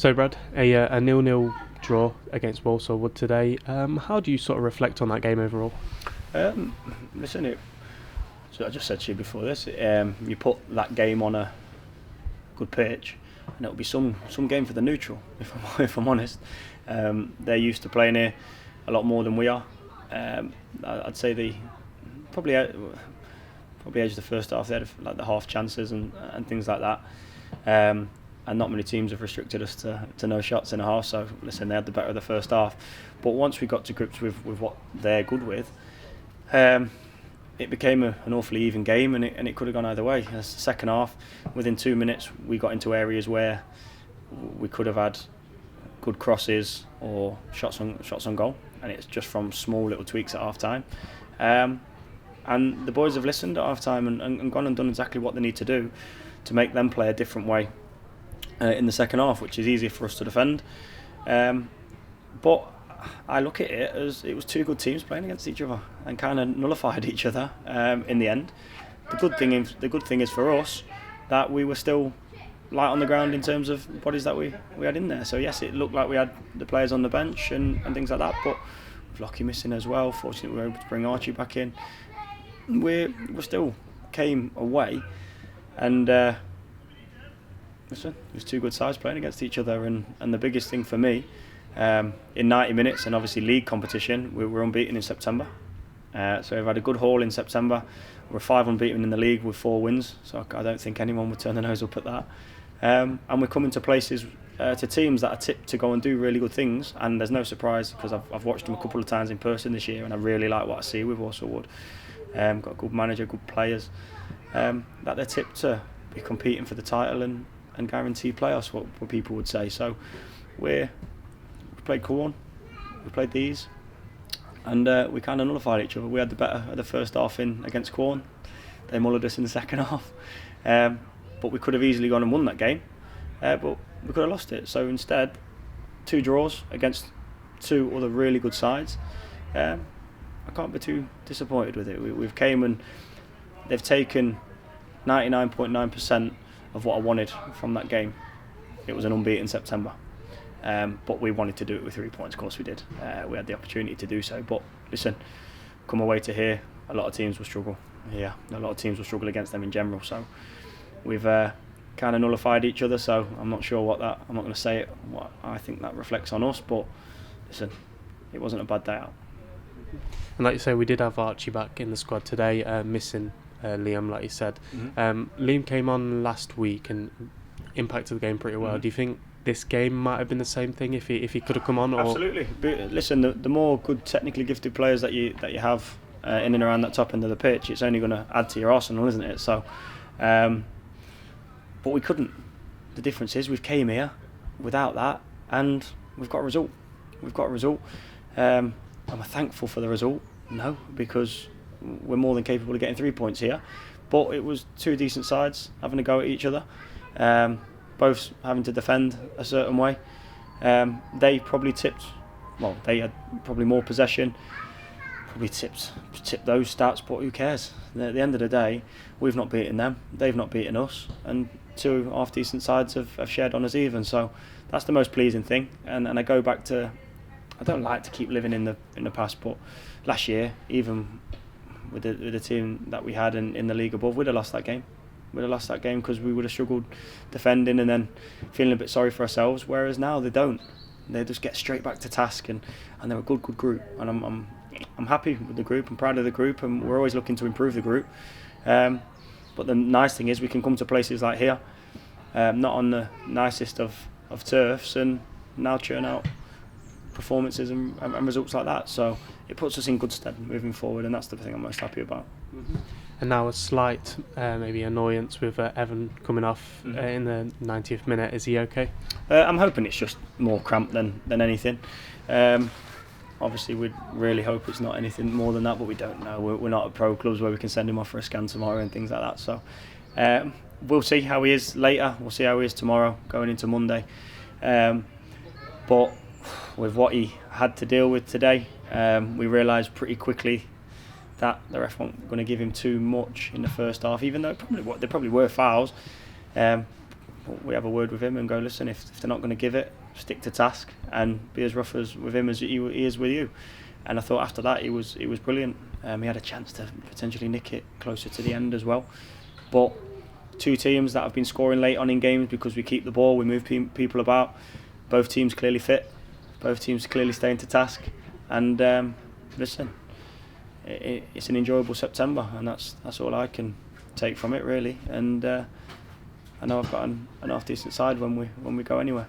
So Brad, a 0-0 draw against Walsall Wood today. How do you sort of reflect on that game overall? Listen, so I just said to you before this, you put that game on a good pitch and it'll be some game for the neutral, if I'm honest. They're used to playing here a lot more than we are. I'd say they probably edged the first half. They had like the half chances and things like that. And not many teams have restricted us to no shots in a half. So listen, they had the better of the first half. But once we got to grips with what they're good with, it became an awfully even game, and it could have gone either way. The second half, within 2 minutes, we got into areas where we could have had good crosses or shots on goal, and it's just from small little tweaks at half time. And the boys have listened at half time and gone and done exactly what they need to do to make them play a different way in the second half, which is easier for us to defend. But I look at it as it was two good teams playing against each other and kind of nullified each other in the end. The good thing is for us that we were still light on the ground in terms of bodies that we had in there. So yes, it looked like we had the players on the bench and things like that, but with Lockie missing as well, fortunately we were able to bring Archie back in. We still came away, and listen, it was two good sides playing against each other, and the biggest thing for me, in 90 minutes and obviously league competition, we were unbeaten in September. So we've had a good haul in September. We're 5 unbeaten in the league with 4 wins, so I don't think anyone would turn their nose up at that. And we're coming to places, to teams that are tipped to go and do really good things, and there's no surprise because I've watched them a couple of times in person this year, and I really like what I see with Walsall Wood. Got a good manager, good players, that they're tipped to be competing for the title and guarantee playoffs, what people would say. So we played Corn, we played these, and we kind of nullified each other. We had the better of the first half in against Corn. They mullered us in the second half, but we could have easily gone and won that game, but we could have lost it. So instead, 2 draws against 2 other really good sides. I can't be too disappointed with it. We've came and they've taken 99.9% of what I wanted from that game. It was an unbeaten September. But we wanted to do it with 3 points, of course we did. We had the opportunity to do so. But listen, come away to here, a lot of teams will struggle. Yeah, a lot of teams will struggle against them in general. So we've kind of nullified each other. So I'm not sure I'm not going to say it, what I think that reflects on us. But listen, it wasn't a bad day out. And like you say, we did have Archie back in the squad today, missing Liam, like you said. Liam came on last week and impacted the game pretty well. Do you think this game might have been the same thing if he could have come on? Or? Absolutely. But listen, the more good technically gifted players that you have in and around that top end of the pitch, it's only going to add to your arsenal, isn't it? So, but we couldn't. The difference is we've came here without that, and we've got a result. Am I thankful for the result? No, because we're more than capable of getting 3 points here. But it was 2 decent sides having a go at each other, both having to defend a certain way. They probably they had probably more possession, probably tipped those stats, but who cares? At the end of the day, we've not beaten them, they've not beaten us, and 2 half-decent sides have shared on us even. So that's the most pleasing thing. And I go back to, I don't like to keep living in the past, but last year, even with the team that we had in the league above, we'd have lost that game. We'd have lost that game because we would have struggled defending and then feeling a bit sorry for ourselves. Whereas now they don't. They just get straight back to task, and they're a good group. And I'm happy with the group. I'm proud of the group, and we're always looking to improve the group. But the nice thing is we can come to places like here, not on the nicest of turfs, and now churn out performances and results like that. So it puts us in good stead moving forward, and that's the thing I'm most happy about. And now a slight maybe annoyance with Evan coming off in the 90th minute. Is he okay? I'm hoping it's just more cramp than anything. Obviously we'd really hope it's not anything more than that, but we don't know. We're not at pro clubs where we can send him off for a scan tomorrow and things like that. So we'll see how he is later. We'll see how he is tomorrow going into Monday. But with what he had to deal with today, we realised pretty quickly that the ref weren't going to give him too much in the first half, even though there probably were fouls. we have a word with him and go, listen, if they're not going to give it, stick to task and be as rough as with him as he is with you. And I thought after that he was brilliant. He had a chance to potentially nick it closer to the end as well. But two teams that have been scoring late on in games because we keep the ball, we move people about. Both teams clearly fit. Both teams clearly staying to task. And listen, it's an enjoyable September, and that's all I can take from it really. And I know I've got an half decent side when we go anywhere.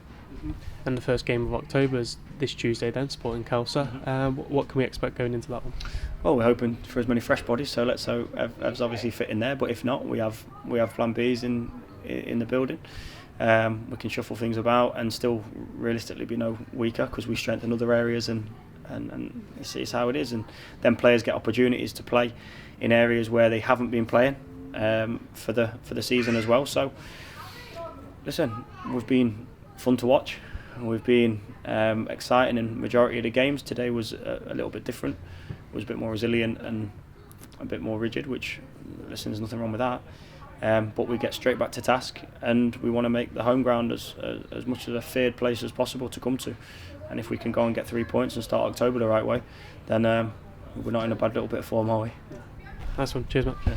And the first game of October is this Tuesday then, supporting Kelsa. What can we expect going into that one? Well, we're hoping for as many fresh bodies, so let's hope Ev's obviously fit in there, but if not, we have plan Bs in the building. We can shuffle things about and still realistically be no weaker because we strengthen other areas, and it's how it is. And then players get opportunities to play in areas where they haven't been playing for the season as well. So listen, we've been fun to watch. We've been exciting in majority of the games. Today was a little bit different. It was a bit more resilient and a bit more rigid, which, listen, there's nothing wrong with that. But we get straight back to task, and we want to make the home ground as much of a feared place as possible to come to. And if we can go and get 3 points and start October the right way, then we're not in a bad little bit of form, are we? Nice one. Cheers, mate. Yeah.